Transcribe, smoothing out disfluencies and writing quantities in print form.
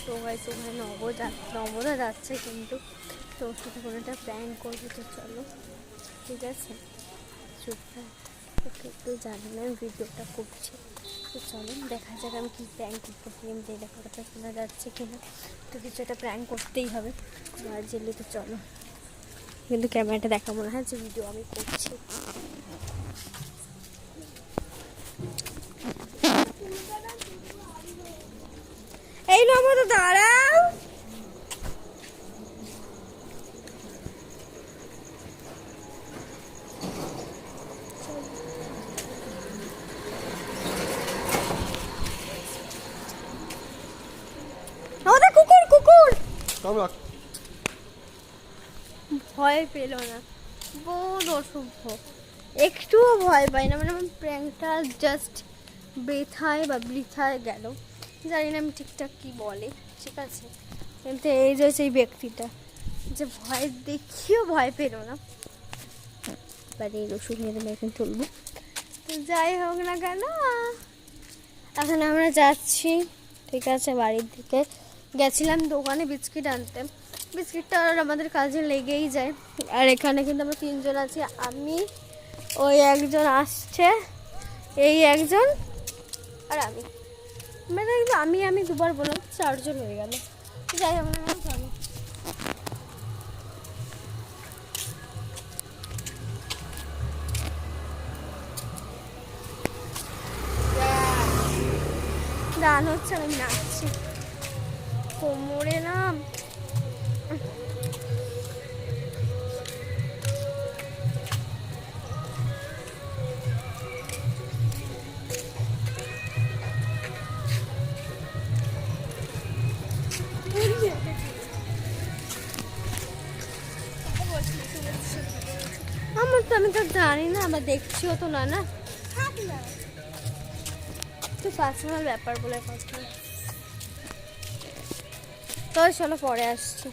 তো গাইস ওখানে নবদা যাচ্ছে, কিন্তু তো ওর সাথে কোনো একটা প্ল্যান করবো। তো চলো, ঠিক আছে, ওকে একটু জানালে আমি ভিডিওটা করছি। তো চলো দেখা যাক আমি কী প্র্যাঙ্ক করতেছি। আমি যেটা কথা শোনা যাচ্ছে কিনা, তো কিছু একটা প্র্যাঙ্ক করতেই হবে আর জেলে। তো চলো, কিন্তু ক্যামেরাটা দেখাবো না, হ্যাঁ, যে ভিডিও আমি করছি। এই নমতো দাঁড়াও, আমাদের কুকুর কুকুর ভয় পেল না, বহুত অসভ্য, একটুও ভয় পাই না। মানে আমার প্র্যাঙ্কটা জাস্ট বৃথায় গেল। জানি না আমি ঠিকঠাক কী বলে, ঠিক আছে, কিন্তু এই যে সেই ব্যক্তিটা যে ভয় দেখিও ভয় পেল না, বাড়ি এই ওষুধ মেরে এখন তুলবো। তো যাই হোক না কেন, এখন আমরা যাচ্ছি, ঠিক আছে, বাড়ির দিকে। গেছিলাম দোকানে বিস্কিট আনতে, বিস্কিটটা আর আমাদের কাজে লেগেই যায়। আর এখানে কিন্তু আমরা 3 জন আছি, আমি, ওই একজন আসছে, এই একজন, আর আমি। মানে কিন্তু আমি দুবার বললাম, 4 জন হয়ে গেল। যাই হোক না, আমি গান হচ্ছে, আমি নাচছি, কোমরে না আমার তো, আমি তো জানি না, আবার দেখছিও তো না, না তো পার্সোনাল ব্যাপার বলে কথা। তো চলো পরে আসছি।